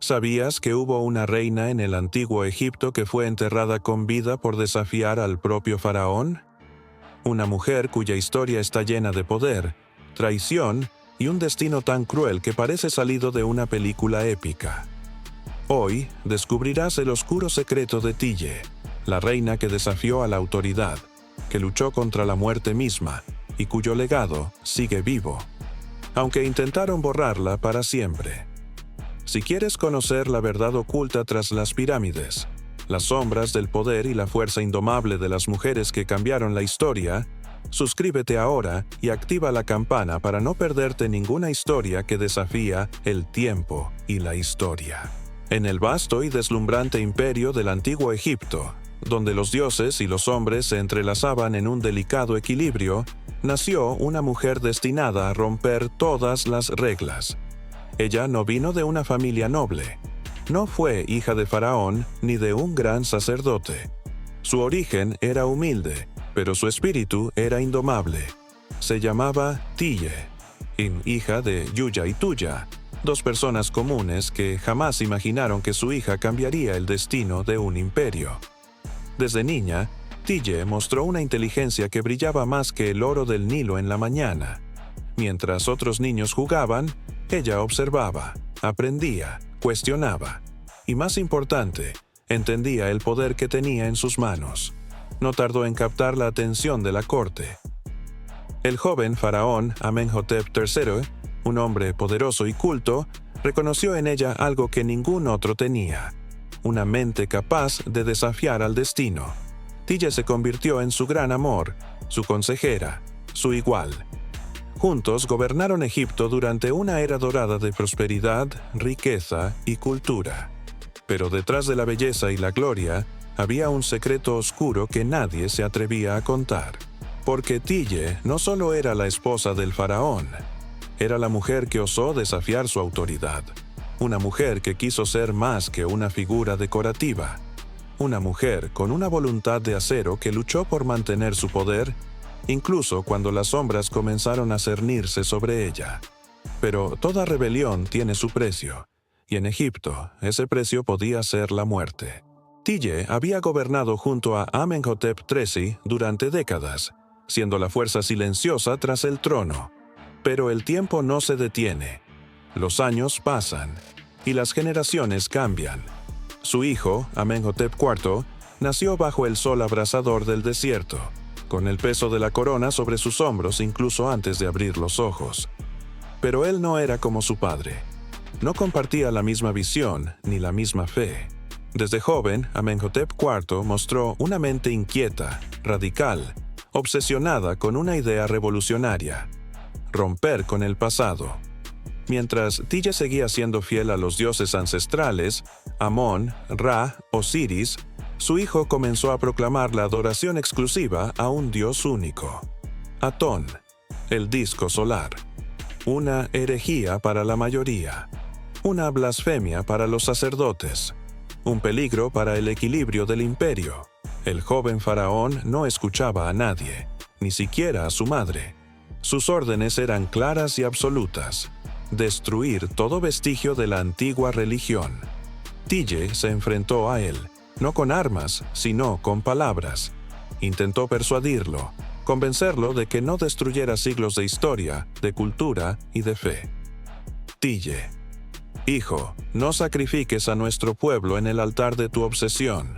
¿Sabías que hubo una reina en el antiguo Egipto que fue enterrada con vida por desafiar al propio faraón? Una mujer cuya historia está llena de poder, traición y un destino tan cruel que parece salido de una película épica. Hoy descubrirás el oscuro secreto de Tille, la reina que desafió a la autoridad, que luchó contra la muerte misma y cuyo legado sigue vivo, aunque intentaron borrarla para siempre. Si quieres conocer la verdad oculta tras las pirámides, las sombras del poder y la fuerza indomable de las mujeres que cambiaron la historia, suscríbete ahora y activa la campana para no perderte ninguna historia que desafía el tiempo y la historia. En el vasto y deslumbrante imperio del antiguo Egipto, donde los dioses y los hombres se entrelazaban en un delicado equilibrio, nació una mujer destinada a romper todas las reglas. Ella no vino de una familia noble. No fue hija de faraón ni de un gran sacerdote. Su origen era humilde, pero su espíritu era indomable. Se llamaba Tille, hija de Yuya y Tuya, dos personas comunes que jamás imaginaron que su hija cambiaría el destino de un imperio. Desde niña, Tille mostró una inteligencia que brillaba más que el oro del Nilo en la mañana. Mientras otros niños jugaban, ella observaba, aprendía, cuestionaba y, más importante, entendía el poder que tenía en sus manos. No tardó en captar la atención de la corte. El joven faraón Amenhotep III, un hombre poderoso y culto, reconoció en ella algo que ningún otro tenía: una mente capaz de desafiar al destino. Tille se convirtió en su gran amor, su consejera, su igual. Juntos gobernaron Egipto durante una era dorada de prosperidad, riqueza y cultura. Pero detrás de la belleza y la gloria, había un secreto oscuro que nadie se atrevía a contar. Porque Tille no solo era la esposa del faraón, era la mujer que osó desafiar su autoridad. Una mujer que quiso ser más que una figura decorativa. Una mujer con una voluntad de acero que luchó por mantener su poder, incluso cuando las sombras comenzaron a cernirse sobre ella. Pero toda rebelión tiene su precio, y en Egipto ese precio podía ser la muerte. Tille había gobernado junto a Amenhotep III durante décadas, siendo la fuerza silenciosa tras el trono. Pero el tiempo no se detiene. Los años pasan, y las generaciones cambian. Su hijo, Amenhotep IV, nació bajo el sol abrasador del desierto, con el peso de la corona sobre sus hombros incluso antes de abrir los ojos. Pero él no era como su padre. No compartía la misma visión ni la misma fe. Desde joven, Amenhotep IV mostró una mente inquieta, radical, obsesionada con una idea revolucionaria: romper con el pasado. Mientras Tille seguía siendo fiel a los dioses ancestrales, Amón, Ra, Osiris, su hijo comenzó a proclamar la adoración exclusiva a un dios único: Atón, el disco solar. Una herejía para la mayoría, una blasfemia para los sacerdotes, un peligro para el equilibrio del imperio. El joven faraón no escuchaba a nadie, ni siquiera a su madre. Sus órdenes eran claras y absolutas: destruir todo vestigio de la antigua religión. Tille se enfrentó a él, no con armas, sino con palabras. Intentó persuadirlo, convencerlo de que no destruyera siglos de historia, de cultura y de fe. Tille: hijo, no sacrifiques a nuestro pueblo en el altar de tu obsesión.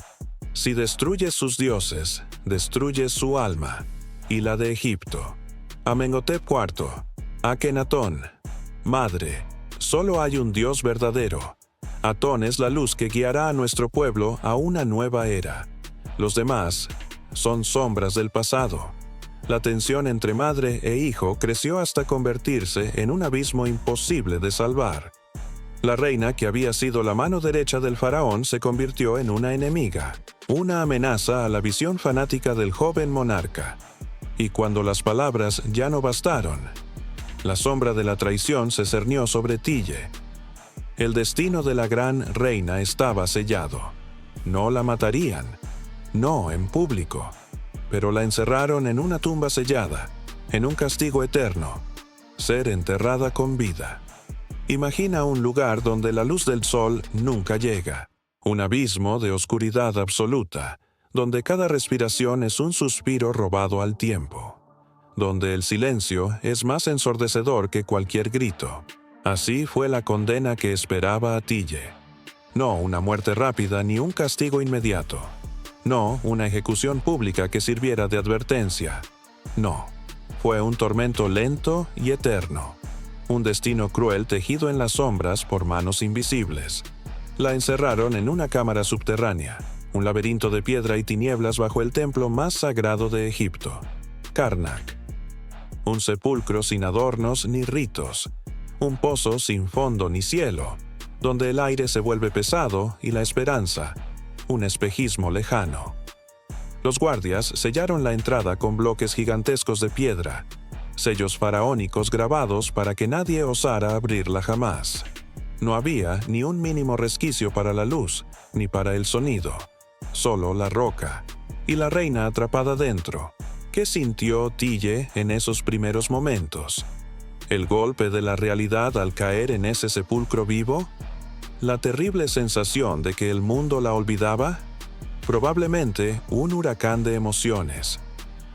Si destruyes sus dioses, destruyes su alma y la de Egipto. Amenhotep IV, Akenatón: madre, solo hay un Dios verdadero. Atón es la luz que guiará a nuestro pueblo a una nueva era. Los demás son sombras del pasado. La tensión entre madre e hijo creció hasta convertirse en un abismo imposible de salvar. La reina, que había sido la mano derecha del faraón, se convirtió en una enemiga, una amenaza a la visión fanática del joven monarca. Y cuando las palabras ya no bastaron, la sombra de la traición se cernió sobre Tille. El destino de la gran reina estaba sellado. No la matarían, no en público, pero la encerraron en una tumba sellada, en un castigo eterno: ser enterrada con vida. Imagina un lugar donde la luz del sol nunca llega, un abismo de oscuridad absoluta, donde cada respiración es un suspiro robado al tiempo, donde el silencio es más ensordecedor que cualquier grito. Así fue la condena que esperaba a Tille. No una muerte rápida ni un castigo inmediato. No una ejecución pública que sirviera de advertencia. No, fue un tormento lento y eterno. Un destino cruel tejido en las sombras por manos invisibles. La encerraron en una cámara subterránea, un laberinto de piedra y tinieblas bajo el templo más sagrado de Egipto, Karnak. Un sepulcro sin adornos ni ritos, un pozo sin fondo ni cielo, donde el aire se vuelve pesado y la esperanza, un espejismo lejano. Los guardias sellaron la entrada con bloques gigantescos de piedra, sellos faraónicos grabados para que nadie osara abrirla jamás. No había ni un mínimo resquicio para la luz, ni para el sonido, solo la roca, y la reina atrapada dentro. ¿Qué sintió Tille en esos primeros momentos? ¿El golpe de la realidad al caer en ese sepulcro vivo? ¿La terrible sensación de que el mundo la olvidaba? Probablemente un huracán de emociones.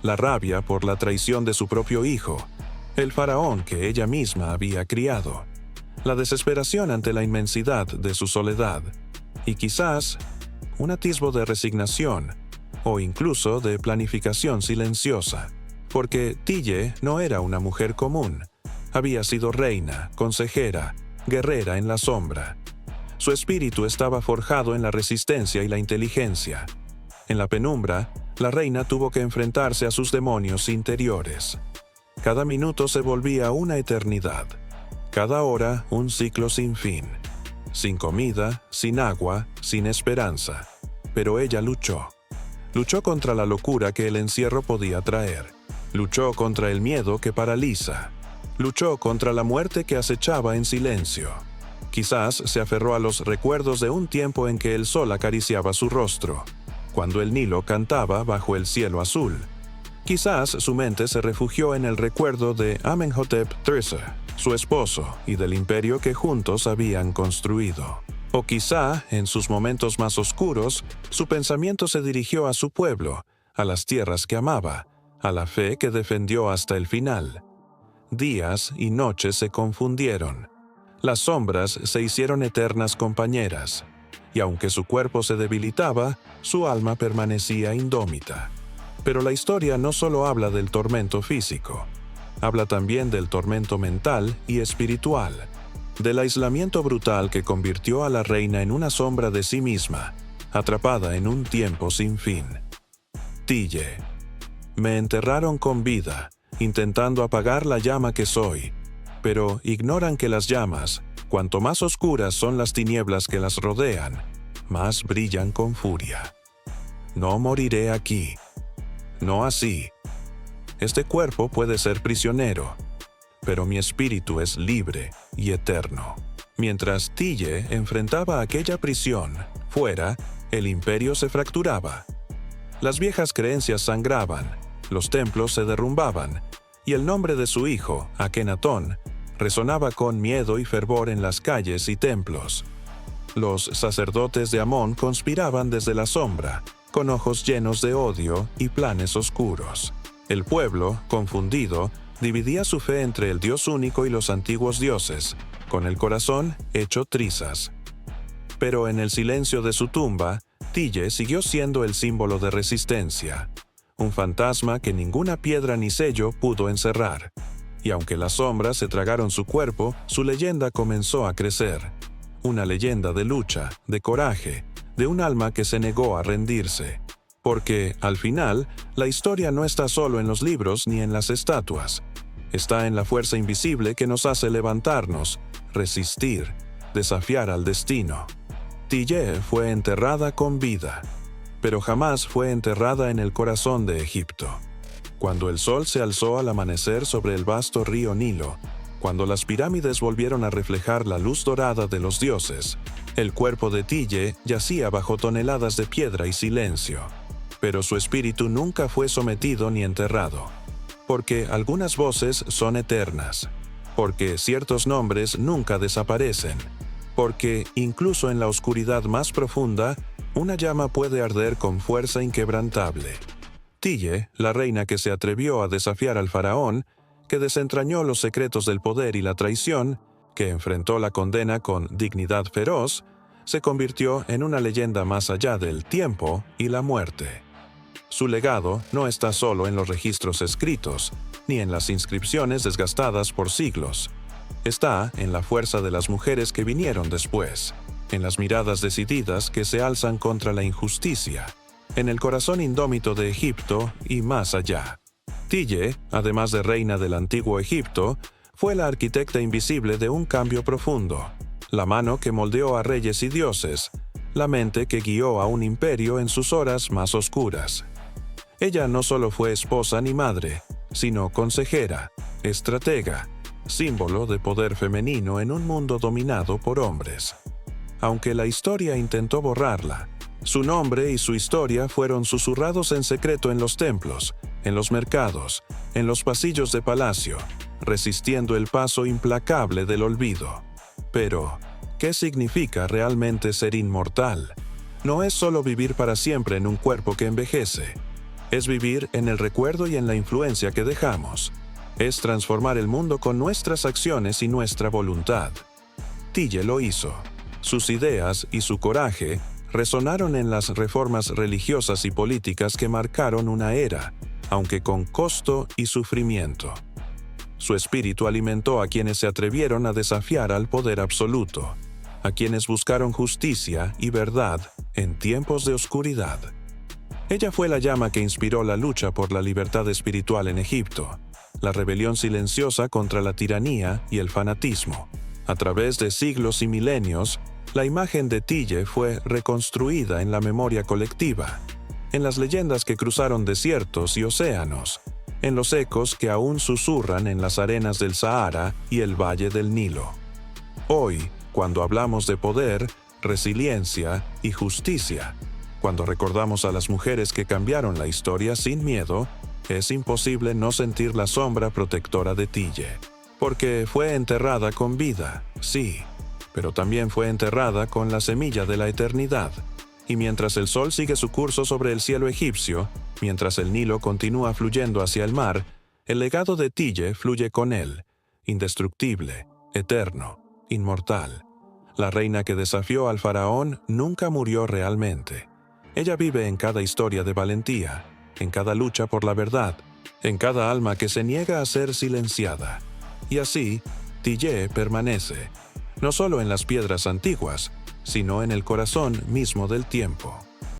La rabia por la traición de su propio hijo, el faraón que ella misma había criado, la desesperación ante la inmensidad de su soledad, y quizás un atisbo de resignación, o incluso de planificación silenciosa, porque Tille no era una mujer común. Había sido reina, consejera, guerrera en la sombra. Su espíritu estaba forjado en la resistencia y la inteligencia. En la penumbra, la reina tuvo que enfrentarse a sus demonios interiores. Cada minuto se volvía una eternidad. Cada hora un ciclo sin fin. Sin comida, sin agua, sin esperanza. Pero ella luchó. Luchó contra la locura que el encierro podía traer. Luchó contra el miedo que paraliza. Luchó contra la muerte que acechaba en silencio. Quizás se aferró a los recuerdos de un tiempo en que el sol acariciaba su rostro, cuando el Nilo cantaba bajo el cielo azul. Quizás su mente se refugió en el recuerdo de Amenhotep III, su esposo, y del imperio que juntos habían construido. O quizá, en sus momentos más oscuros, su pensamiento se dirigió a su pueblo, a las tierras que amaba, a la fe que defendió hasta el final. Días y noches se confundieron. Las sombras se hicieron eternas compañeras, y aunque su cuerpo se debilitaba, su alma permanecía indómita. Pero la historia no solo habla del tormento físico, habla también del tormento mental y espiritual, del aislamiento brutal que convirtió a la reina en una sombra de sí misma, atrapada en un tiempo sin fin. Tille. Me enterraron con vida, intentando apagar la llama que soy, pero ignoran que las llamas, cuanto más oscuras son las tinieblas que las rodean, más brillan con furia. No moriré aquí. No así. Este cuerpo puede ser prisionero, pero mi espíritu es libre y eterno. Mientras Tille enfrentaba aquella prisión, fuera, el imperio se fracturaba. Las viejas creencias sangraban, los templos se derrumbaban, y el nombre de su hijo, Akenatón, resonaba con miedo y fervor en las calles y templos. Los sacerdotes de Amón conspiraban desde la sombra, con ojos llenos de odio y planes oscuros. El pueblo, confundido, dividía su fe entre el Dios único y los antiguos dioses, con el corazón hecho trizas. Pero en el silencio de su tumba, Tille siguió siendo el símbolo de resistencia, un fantasma que ninguna piedra ni sello pudo encerrar. Y aunque las sombras se tragaron su cuerpo, su leyenda comenzó a crecer. Una leyenda de lucha, de coraje, de un alma que se negó a rendirse. Porque, al final, la historia no está solo en los libros ni en las estatuas. Está en la fuerza invisible que nos hace levantarnos, resistir, desafiar al destino. Tille fue enterrada con vida, pero jamás fue enterrada en el corazón de Egipto. Cuando el sol se alzó al amanecer sobre el vasto río Nilo, cuando las pirámides volvieron a reflejar la luz dorada de los dioses, el cuerpo de Tille yacía bajo toneladas de piedra y silencio. Pero su espíritu nunca fue sometido ni enterrado, porque algunas voces son eternas, porque ciertos nombres nunca desaparecen, porque incluso en la oscuridad más profunda, una llama puede arder con fuerza inquebrantable. Tille, la reina que se atrevió a desafiar al faraón, que desentrañó los secretos del poder y la traición, que enfrentó la condena con dignidad feroz, se convirtió en una leyenda más allá del tiempo y la muerte. Su legado no está solo en los registros escritos, ni en las inscripciones desgastadas por siglos. Está en la fuerza de las mujeres que vinieron después, en las miradas decididas que se alzan contra la injusticia, en el corazón indómito de Egipto y más allá. Tille, además de reina del antiguo Egipto, fue la arquitecta invisible de un cambio profundo, la mano que moldeó a reyes y dioses, la mente que guió a un imperio en sus horas más oscuras. Ella no solo fue esposa ni madre, sino consejera, estratega, símbolo de poder femenino en un mundo dominado por hombres. Aunque la historia intentó borrarla, su nombre y su historia fueron susurrados en secreto en los templos, en los mercados, en los pasillos de palacio, resistiendo el paso implacable del olvido. Pero, ¿qué significa realmente ser inmortal? No es solo vivir para siempre en un cuerpo que envejece. Es vivir en el recuerdo y en la influencia que dejamos. Es transformar el mundo con nuestras acciones y nuestra voluntad. Tille lo hizo. Sus ideas y su coraje resonaron en las reformas religiosas y políticas que marcaron una era, aunque con costo y sufrimiento. Su espíritu alimentó a quienes se atrevieron a desafiar al poder absoluto, a quienes buscaron justicia y verdad en tiempos de oscuridad. Ella fue la llama que inspiró la lucha por la libertad espiritual en Egipto, la rebelión silenciosa contra la tiranía y el fanatismo. A través de siglos y milenios, la imagen de Tille fue reconstruida en la memoria colectiva, en las leyendas que cruzaron desiertos y océanos, en los ecos que aún susurran en las arenas del Sahara y el Valle del Nilo. Hoy, cuando hablamos de poder, resiliencia y justicia, cuando recordamos a las mujeres que cambiaron la historia sin miedo, es imposible no sentir la sombra protectora de Tille. Porque fue enterrada con vida, sí, pero también fue enterrada con la semilla de la eternidad. Y mientras el sol sigue su curso sobre el cielo egipcio, mientras el Nilo continúa fluyendo hacia el mar, el legado de Tille fluye con él, indestructible, eterno, inmortal. La reina que desafió al faraón nunca murió realmente. Ella vive en cada historia de valentía, en cada lucha por la verdad, en cada alma que se niega a ser silenciada. Y así, Tille permanece, no solo en las piedras antiguas, sino en el corazón mismo del tiempo.